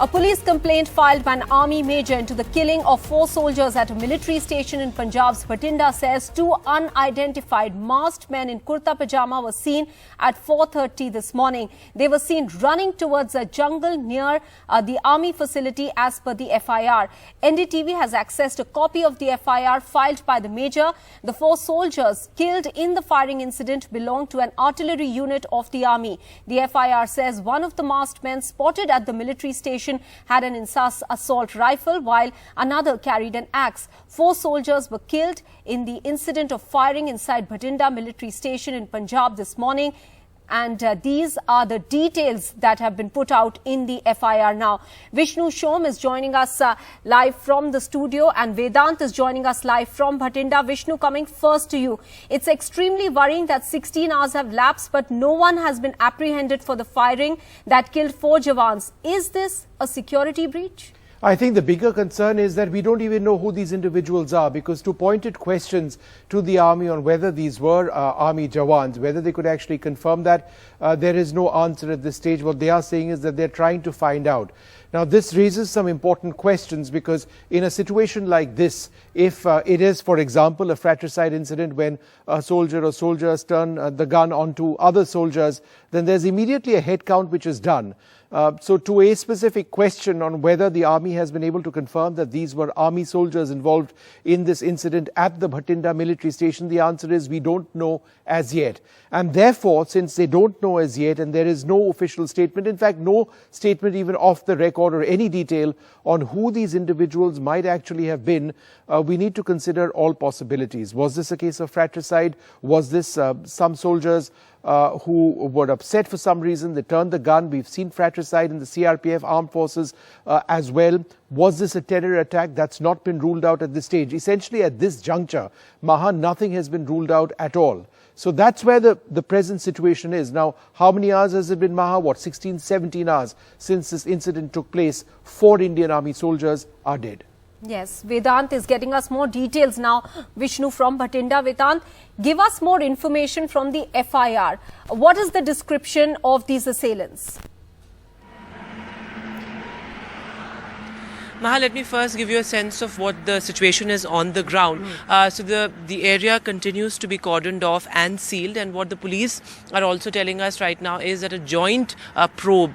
A police complaint filed by an army major into the killing of 4 soldiers at a military station in Punjab's Bhatinda says 2 unidentified masked men in kurta pajama were seen at 4:30 this morning. They were seen running towards a jungle near the army facility as per the FIR. NDTV has accessed a copy of the FIR filed by the major. The 4 soldiers killed in the firing incident belonged to an artillery unit of the army. The FIR says one of the masked men spotted at the military station had an INSAS assault rifle while another carried an axe. 4 soldiers were killed in the incident of firing inside Bathinda military station in Punjab this morning. And these are the details that have been put out in the FIR now. Vishnu Shom is joining us live from the studio and Vedant is joining us live from Bhatinda. Vishnu, coming first to you. It's extremely worrying that 16 hours have lapsed but no one has been apprehended for the firing that killed 4 Jawans. Is this a security breach? I think the bigger concern is that we don't even know who these individuals are, because to pointed questions to the army on whether these were army Jawans, whether they could actually confirm that, there is no answer at this stage. What they are saying is that they're trying to find out. Now, this raises some important questions, because in a situation like this, if it is, for example, a fratricide incident when a soldier or soldiers turn the gun onto other soldiers, then there's immediately a head count which is done. So to a specific question on whether the army has been able to confirm that these were army soldiers involved in this incident at the Bhatinda military station, the answer is we don't know as yet. And therefore, since they don't know as yet and there is no official statement, in fact, no statement even off the record or any detail on who these individuals might actually have been, we need to consider all possibilities. Was this a case of fratricide? Was this some soldiers who were upset for some reason, they turned the gun? We've seen fratricide in the CRPF armed forces as well. Was this a terror attack? That's not been ruled out at this stage. Essentially, at this juncture, nothing has been ruled out at all. So that's where the present situation is. Now, how many hours has it been, Maha? What, 16, 17 hours since this incident took place? 4 Indian Army soldiers are dead. Yes, Vedant is getting us more details now. Vishnu from Bhatinda. Vedant, give us more information from the FIR. What is the description of these assailants? Maha, let me first give you a sense of what the situation is on the ground. So the area continues to be cordoned off and sealed, and what the police are also telling us right now is that a joint probe,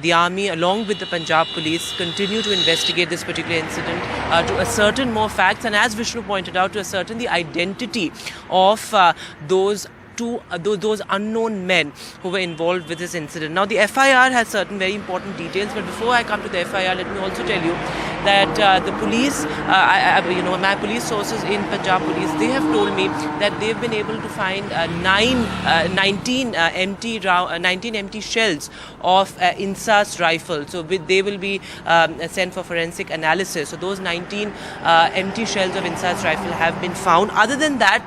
the army along with the Punjab police, continue to investigate this particular incident to ascertain more facts, and as Vishnu pointed out, to ascertain the identity of those unknown men who were involved with this incident. Now, the FIR has certain very important details, but before I come to the FIR, let me also tell you that the police, my police sources in Punjab police, they have told me that they've been able to find 19 empty shells of INSAS rifle. So they will be sent for forensic analysis. So those 19 empty shells of INSAS rifle have been found. Other than that,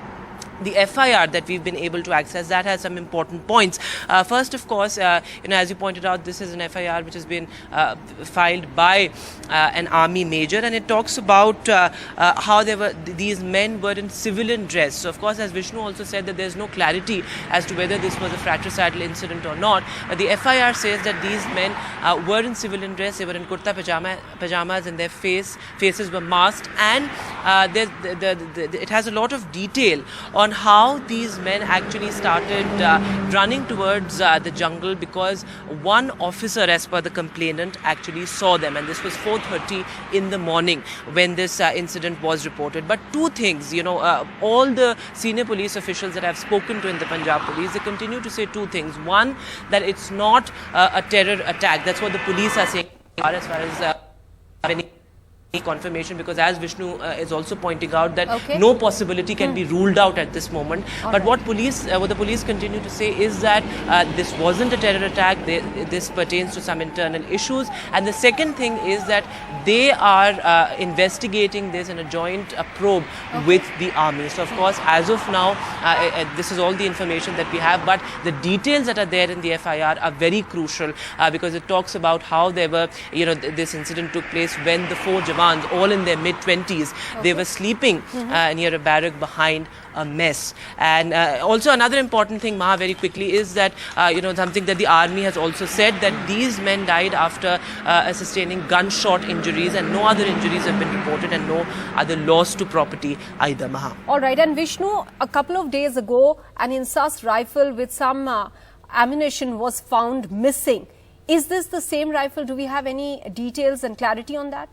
the FIR that we've been able to access, that has some important points. First, of course, as you pointed out, this is an FIR which has been filed by an army major, and it talks about how these men were in civilian dress. So, of course, as Vishnu also said, that there's no clarity as to whether this was a fratricidal incident or not. The FIR says that these men were in civilian dress. They were in kurta pajamas, and their faces were masked, and it has a lot of detail on how these men actually started running towards the jungle, because one officer, as per the complainant, actually saw them, and this was 4:30 in the morning when this incident was reported. But two things, all the senior police officials that I've spoken to in the Punjab police, they continue to say two things. One, that it's not a terror attack. That's what the police are saying as far as any confirmation, because as Vishnu is also pointing out that no possibility can be ruled out at this moment. But what the police continue to say is that this wasn't a terror attack. This pertains to some internal issues. And the second thing is that they are investigating this in a joint probe with the army. So, of course, as of now, this is all the information that we have. But the details that are there in the FIR are very crucial, because it talks about how this incident took place when the 4 Jawans Jawans, all in their mid-20s. They were sleeping near a barrack behind a mess. And also another important thing, Maha, very quickly, is that, something that the army has also said, that these men died after sustaining gunshot injuries, and no other injuries have been reported and no other loss to property either, Maha. All right. And Vishnu, a couple of days ago, an INSAS rifle with some ammunition was found missing. Is this the same rifle? Do we have any details and clarity on that?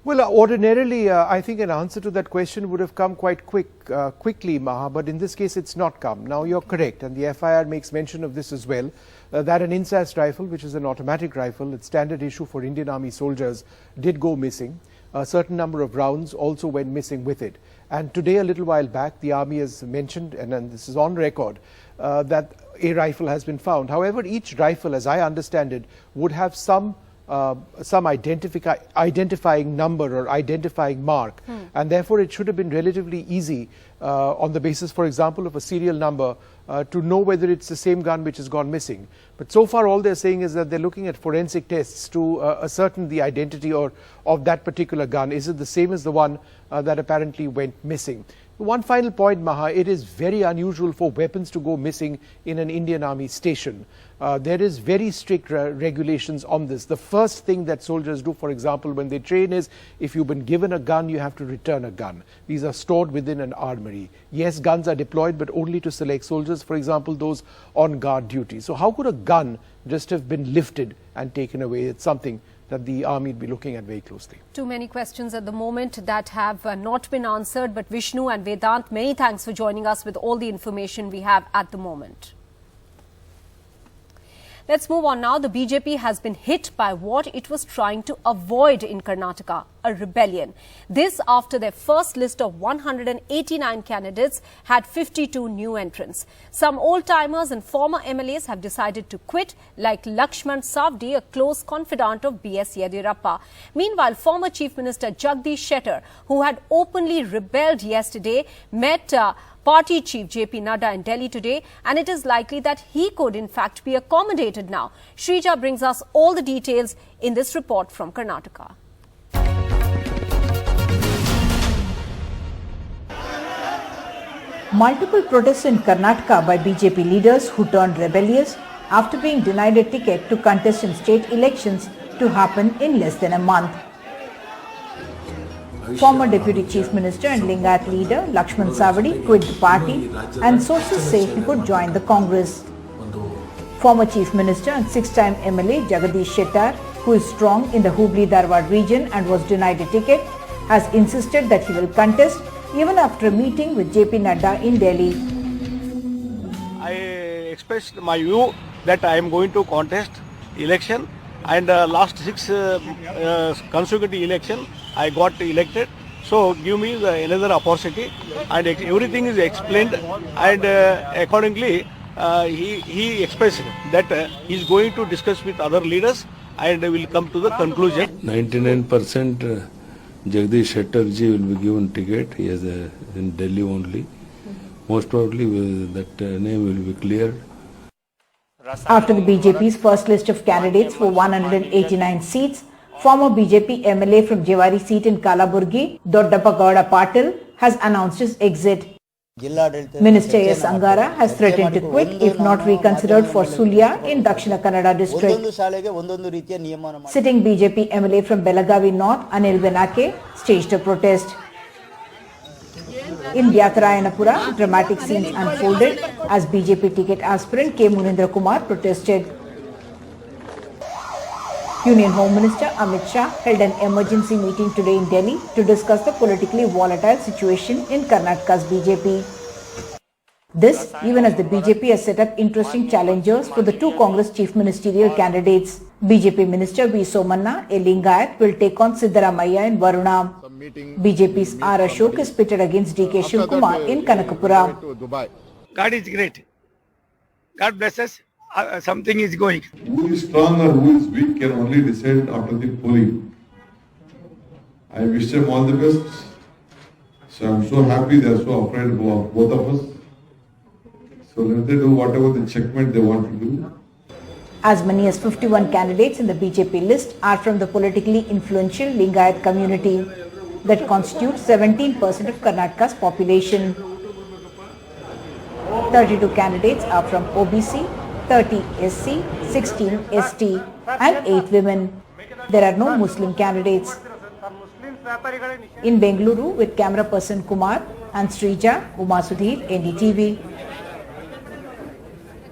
Well, ordinarily, I think an answer to that question would have come quite quickly, Maha, but in this case, it's not come. Now, you're correct, and the FIR makes mention of this as well, that an INSAS rifle, which is an automatic rifle, it's standard issue for Indian Army soldiers, did go missing. A certain number of rounds also went missing with it. And today, a little while back, the Army has mentioned, and this is on record, that a rifle has been found. However, each rifle, as I understand it, would have some identifying number or identifying mark, and therefore it should have been relatively easy on the basis, for example, of a serial number to know whether it's the same gun which has gone missing. But so far all they're saying is that they're looking at forensic tests to ascertain the identity of that particular gun. Is it the same as the one that apparently went missing? One final point, Maha, it is very unusual for weapons to go missing in an Indian Army station. There is very strict regulations on this. The first thing that soldiers do, for example, when they train is, if you've been given a gun, you have to return a gun. These are stored within an armory. Yes, guns are deployed, but only to select soldiers, for example, those on guard duty. So how could a gun just have been lifted and taken away? It's something that the army will be looking at very closely. Too many questions at the moment that have not been answered. But Vishnu and Vedant, many thanks for joining us with all the information we have at the moment. Let's move on now. The BJP has been hit by what it was trying to avoid in Karnataka, a rebellion. This after their first list of 189 candidates had 52 new entrants. Some old-timers and former MLAs have decided to quit, like Lakshman Savdi, a close confidant of B.S. Yadurappa. Meanwhile, former Chief Minister Jagadish Shettar, who had openly rebelled yesterday, met Party Chief JP Nadda in Delhi today, and it is likely that he could in fact be accommodated now. Shrija brings us all the details in this report from Karnataka. Multiple protests in Karnataka by BJP leaders who turned rebellious after being denied a ticket to contest in state elections to happen in less than a month. Former Deputy Chief Minister and Lingat leader Lakshman Savdi quit the party, and sources say he could join the Congress. Former Chief Minister and six-time MLA Jagadish Shettar, who is strong in the Hubli-Dharwad region and was denied a ticket, has insisted that he will contest even after a meeting with JP Nadda in Delhi. I expressed my view that I am going to contest election, and last 6 consecutive election I got elected. So give me another opportunity, and everything is explained, and accordingly he expressed that he is going to discuss with other leaders and will come to the conclusion. 99% Jagadish Shettar ji will be given ticket. He is in Delhi only. Most probably that name will be cleared. After the BJP's first list of candidates for 189 seats, former BJP MLA from Jewari seat in Kalaburgi, Doddappa Gowda Patil, has announced his exit. Minister S. Angara has threatened to quit if not reconsidered for Sulya in Dakshina Kannada district. Sitting BJP MLA from Belagavi North, Anil Benake, staged a protest. In Vyakarayanapura, dramatic scenes unfolded as BJP ticket aspirant K. Munindra Kumar protested. Union Home Minister Amit Shah held an emergency meeting today in Delhi to discuss the politically volatile situation in Karnataka's BJP. This even as the BJP has set up interesting challengers for the two Congress chief ministerial candidates. BJP Minister V. Somanna, a Lingayat, will take on Siddaramaiah in Varuna. BJP's R. Ashok is pitted against D.K. Shivkumar in Kanakapura. God is great. God bless us. Something is going. Who is strong or who is weak can only decide after the polling. I wish them all the best. So I'm so happy they are so afraid of both of us. So let them do whatever the checkmate they want to do. As many as 51 candidates in the BJP list are from the politically influential Lingayat community that constitutes 17% of Karnataka's population. 32 candidates are from OBC, 30 SC, 16 ST and 8 women. There are no Muslim candidates. In Bengaluru with camera person Kumar and Srija, Uma Sudhir, NDTV.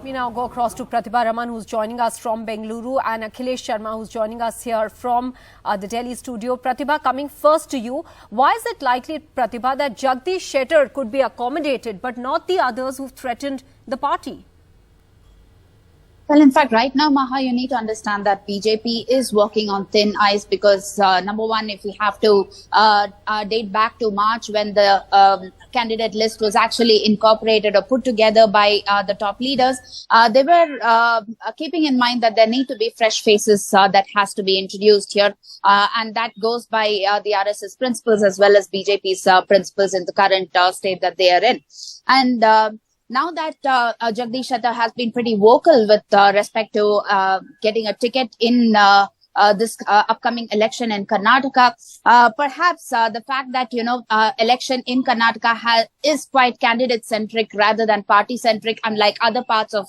We now go across to Pratibha Raman, who's joining us from Bengaluru, and Akhilesh Sharma, who's joining us here from the Delhi studio. Pratibha, coming first to you, why is it likely, Pratibha, that Jagadish Shettar could be accommodated but not the others who've threatened the party? Well, in fact, right now, Maha, you need to understand that BJP is working on thin ice because, number one, if we have to date back to March when the candidate list was actually incorporated or put together by the top leaders, they were keeping in mind that there need to be fresh faces that has to be introduced here. And that goes by the RSS principles as well as BJP's principles in the current state that they are in. And now that Jagadish Shettar has been pretty vocal with respect to getting a ticket in this upcoming election in Karnataka, perhaps the fact that, election in Karnataka is quite candidate-centric rather than party-centric, unlike other parts of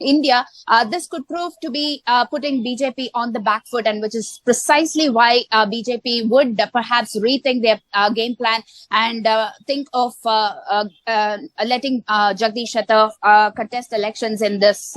India, this could prove to be putting BJP on the back foot, and which is precisely why BJP would perhaps rethink their game plan and think of letting Jagadish Shettar contest elections in this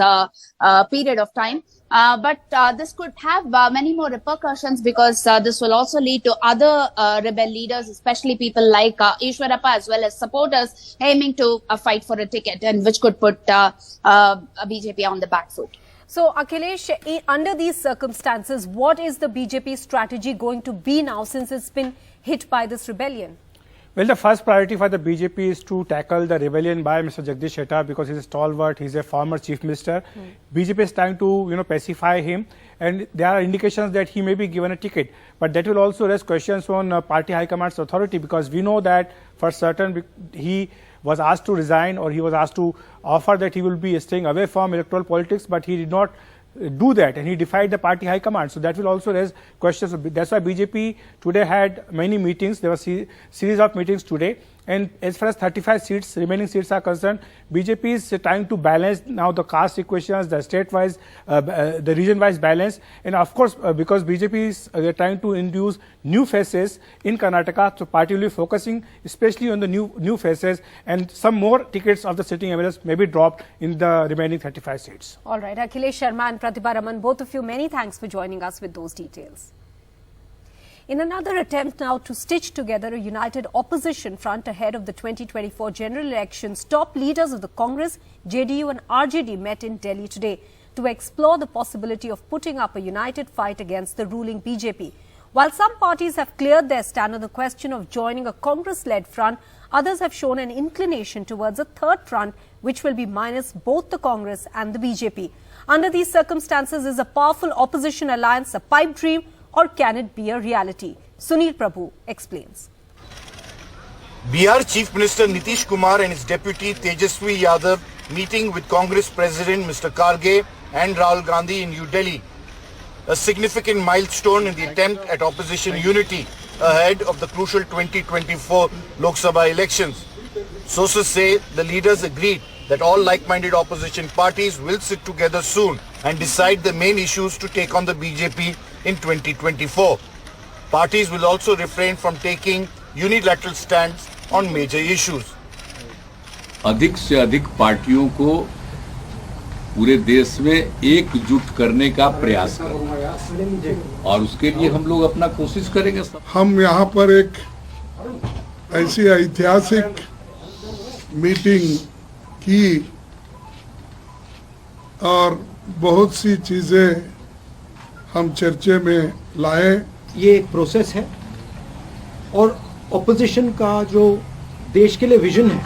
period of time. But this could have many more repercussions because this will also lead to other rebel leaders, especially people like Ishwarappa as well as supporters aiming to fight for a ticket, and which could put BJP on the back foot. So, Akhilesh, under these circumstances, what is the BJP strategy going to be now since it's been hit by this rebellion? Well, the first priority for the BJP is to tackle the rebellion by Mr. Jagadish Shettar because he's a stalwart, he's a former chief minister. BJP is trying to, pacify him, and there are indications that he may be given a ticket. But that will also raise questions on party high command's authority, because we know that for certain he was asked to resign, or he was asked to offer that he will be staying away from electoral politics, but he did not do that, and he defied the party high command. So that will also raise questions. That's why BJP today had many meetings. There was a series of meetings today. And as far as 35 seats, remaining seats are concerned, BJP is trying to balance now the caste equations, the state-wise, the region-wise balance. And of course, because BJP is trying to induce new faces in Karnataka, so party will be focusing especially on the new faces, and some more tickets of the sitting MLAs may be dropped in the remaining 35 seats. All right, Akhilesh Sharma and Pratibha Raman, both of you, many thanks for joining us with those details. In another attempt now to stitch together a united opposition front ahead of the 2024 general elections, top leaders of the Congress, JDU and RJD met in Delhi today to explore the possibility of putting up a united fight against the ruling BJP. While some parties have cleared their stand on the question of joining a Congress-led front, others have shown an inclination towards a third front, which will be minus both the Congress and the BJP. Under these circumstances, is a powerful opposition alliance a pipe dream, or can it be a reality? Sunil Prabhu explains. Bihar Chief Minister Nitish Kumar and his deputy Tejaswi Yadav meeting with Congress President Mr. Kharge and Rahul Gandhi in New Delhi. A significant milestone in the attempt at opposition unity ahead of the crucial 2024 Lok Sabha elections. Sources say the leaders agreed that all like-minded opposition parties will sit together soon and decide the main issues to take on the BJP in 2024. Parties will also refrain from taking unilateral stands on major issues. अधिक से अधिक पार्टियों को पूरे देश में एकजुट करने का प्रयास करें, और उसके लिए हम लोग अपना कोशिश करेंगे। हम यहाँ पर एक ऐसी ऐतिहासिक मीटिंग की और बहुत सी चीजें हम चर्चे में लाए। ये एक प्रोसेस है, और ऑपोजिशन का जो देश के लिए विजन है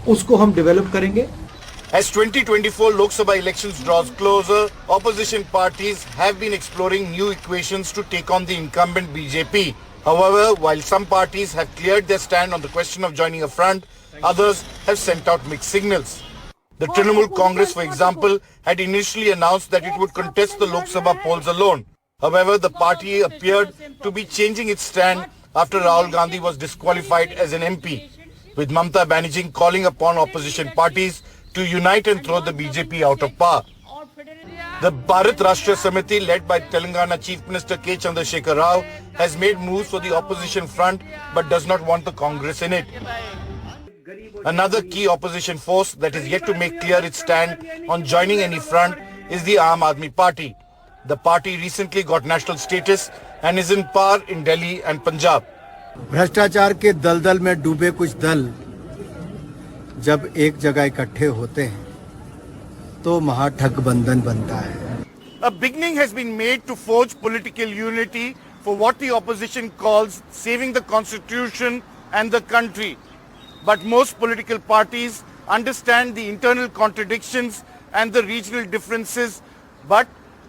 उसको हम डेवलप करेंगे। As 2024 Lok Sabha elections draws closer, opposition parties have been exploring new equations to take on the incumbent BJP. However, while some parties have cleared their stand on the question of joining a front, others have sent out mixed signals. The Trinamool Congress, for example, had initially announced that it would contest the Lok Sabha polls alone. However, the party appeared to be changing its stand after Rahul Gandhi was disqualified as an MP, with Mamata Banerjee calling upon opposition parties to unite and throw the BJP out of power. The Bharat Rashtriya Samiti, led by Telangana Chief Minister K. Chandrasekhar Rao, has made moves for the opposition front but does not want the Congress in it. Another key opposition force that is yet to make clear its stand on joining any front is the Aam Aadmi Party. The party recently got national status and is in power in Delhi and Punjab. भ्रष्टाचार के दलदल में डूबे कुछ दल जब एक जगह इकट्ठे होते हैं तो महागठबंधन बनता है. A beginning has been made to forge political unity for what the opposition calls saving the constitution and the country. But most political parties understand the internal contradictions and the regional differences, but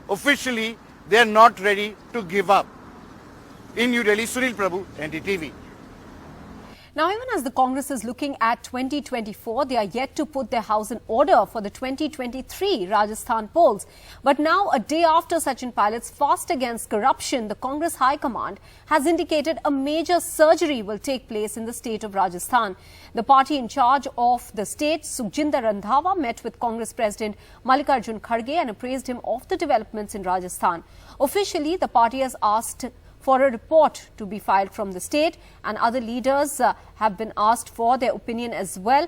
officially they are not ready to give up. In New Delhi, Sunil Prabhu, NDTV. Now, even as the Congress is looking at 2024, they are yet to put their house in order for the 2023 Rajasthan polls. But now, a day after Sachin Pilot's fast against corruption, the Congress High Command has indicated a major surgery will take place in the state of Rajasthan. The party in charge of the state, Sukhjinder Randhawa, met with Congress President Mallikarjun Kharge and appraised him of the developments in Rajasthan. Officially, the party has asked for a report to be filed from the state, and other leaders have been asked for their opinion as well,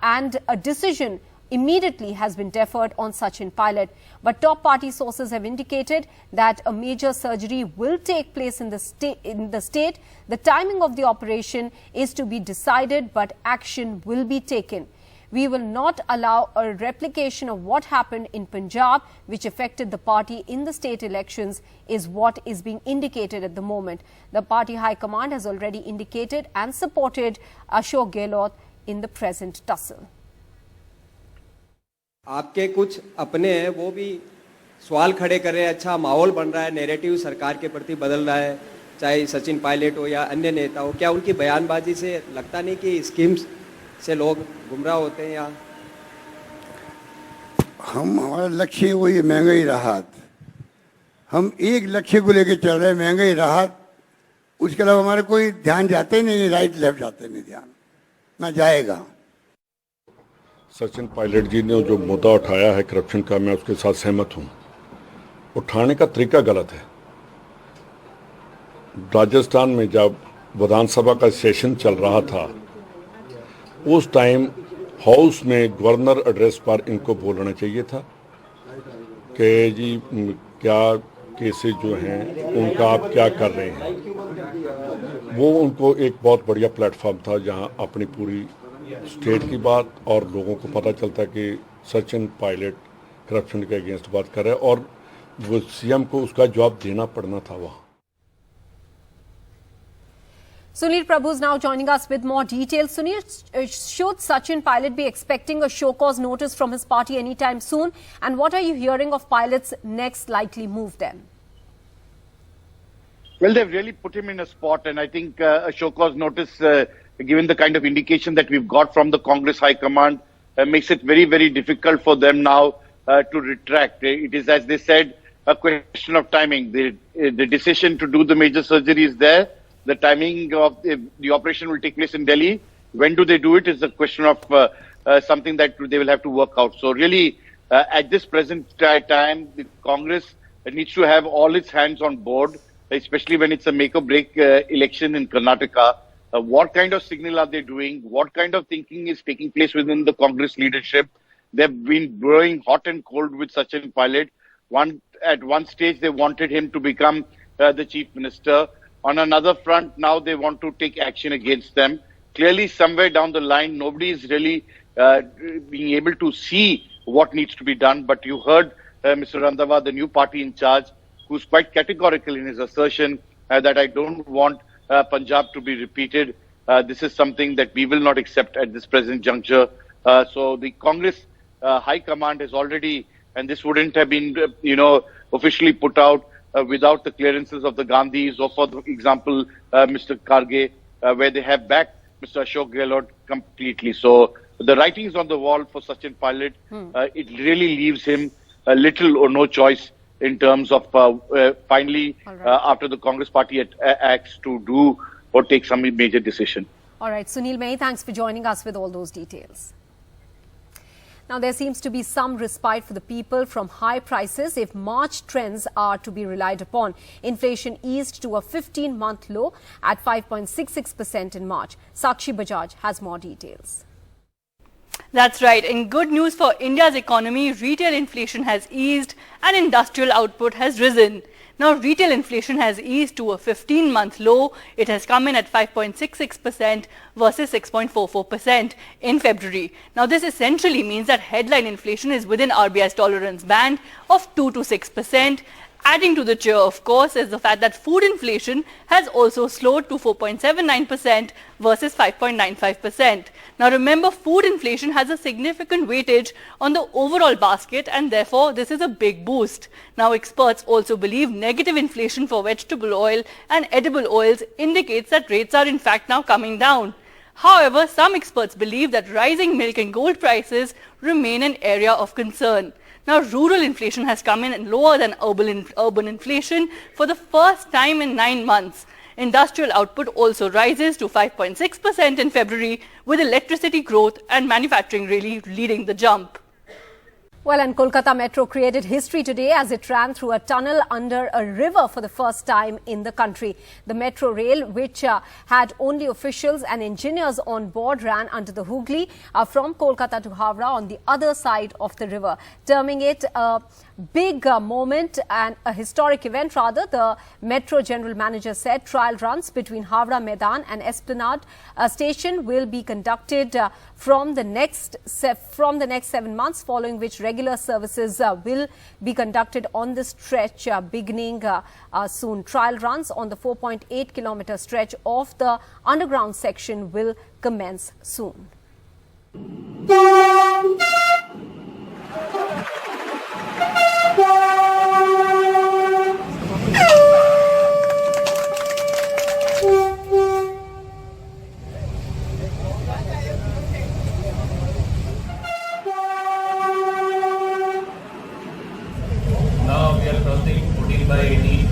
and a decision immediately has been deferred on Sachin Pilot. But top party sources have indicated that a major surgery will take place in the state. The timing of the operation is to be decided, but action will be taken. We will not allow a replication of what happened in Punjab, which affected the party in the state elections, is what is being indicated at the moment. The party high command has already indicated and supported Ashok Gehlot in the present tussle. आपके कुछ अपने हैं वो भी सवाल खड़े कर रहे हैं. अच्छा माहौल बन रहा है, नैरेटिव सरकार के प्रति बदल रहा है, चाहे सचिन पायलट हो या अन्य नेता हो. क्या उनकी बयानबाजी से लगता नहीं कि स्कीम्स से लोग गुमराह होते हैं? या हमारा लक्ष्य वही महंगाई राहत. हम एक लक्ष्य को लेकर चल रहे हैं, महंगाई राहत. उसके अलावा हमारा कोई ध्यान जाते ही नहीं, राइट लेफ्ट जाते नहीं ध्यान, ना जाएगा. सचिन पायलट जी ने जो मुद्दा उठाया है करप्शन का, मैं उसके साथ सहमत हूं. उठाने का तरीका गलत है. राजस्थान में जब विधानसभा का सेशन चल रहा था, उस टाइम हाउस में गवर्नर एड्रेस पर इनको बोलना चाहिए था कि जी क्या केसेस जो हैं उनका आप क्या कर रहे हैं. वो उनको एक बहुत बढ़िया प्लेटफॉर्म था जहां अपनी पूरी स्टेट की बात और लोगों को पता चलता कि सचिन पायलट करप्शन के अगेंस्ट बात कर रहे हैं, और वो सीएम को उसका जवाब देना पड़ना था वहाँ. Sunil Prabhu is now joining us with more details. Sunil, should Sachin Pilot be expecting a show cause notice from his party anytime soon? And what are you hearing of Pilot's next likely move then? Well, they've really put him in a spot, and I think a show cause notice, given the kind of indication that we've got from the Congress High Command, makes it very, very difficult for them now to retract. It is, as they said, a question of timing. The decision to do the major surgery is there. The timing of the operation will take place in Delhi. When do they do it is a question of something that they will have to work out. So really, at this present time, the Congress needs to have all its hands on board, especially when it's a make or break election in Karnataka. What kind of signal are they doing? What kind of thinking is taking place within the Congress leadership? They've been growing hot and cold with Sachin Pilot. At one stage, they wanted him to become the Chief Minister. On another front, now they want to take action against them. Clearly, somewhere down the line, nobody is really being able to see what needs to be done. But you heard Mr. Randhawa, the new party in charge, who's quite categorical in his assertion that I don't want Punjab to be repeated. This is something that we will not accept at this present juncture. So the Congress High Command has already, and this wouldn't have been, officially put out without the clearances of the Gandhis or, for example, Mr. Kharge, where they have backed Mr. Ashok Gehlot completely. So the writings on the wall for Sachin Pilot. It really leaves him little or no choice in terms of finally, after the Congress party acts, to do or take some major decision. All right, Sunil Mai, thanks for joining us with all those details. Now, there seems to be some respite for the people from high prices if March trends are to be relied upon. Inflation eased to a 15-month low at 5.66% in March. Sakshi Bajaj has more details. That's right. In good news for India's economy, retail inflation has eased and industrial output has risen. Now, retail inflation has eased to a 15-month low. It has come in at 5.66% versus 6.44% in February. Now, this essentially means that headline inflation is within RBI's tolerance band of 2 to 6%. Adding to the cheer, of course, is the fact that food inflation has also slowed to 4.79% versus 5.95%. Now, remember, food inflation has a significant weightage on the overall basket, and therefore this is a big boost. Now, experts also believe negative inflation for vegetable oil and edible oils indicates that rates are in fact now coming down. However, some experts believe that rising milk and gold prices remain an area of concern. Now, rural inflation has come in lower than urban inflation for the first time in 9 months. Industrial output also rises to 5.6% in February, with electricity growth and manufacturing really leading the jump. Well, and Kolkata Metro created history today as it ran through a tunnel under a river for the first time in the country. The metro rail, which had only officials and engineers on board, ran under the Hooghly from Kolkata to Howrah on the other side of the river, terming it a big moment and a historic event. Rather, the Metro General Manager said trial runs between Howrah Maidan and Esplanade station will be conducted from the next 7 months, following which regular services will be conducted on the stretch beginning soon. Trial runs on the 4.8-kilometer stretch of the underground section will commence soon. Now we are crossing 14/18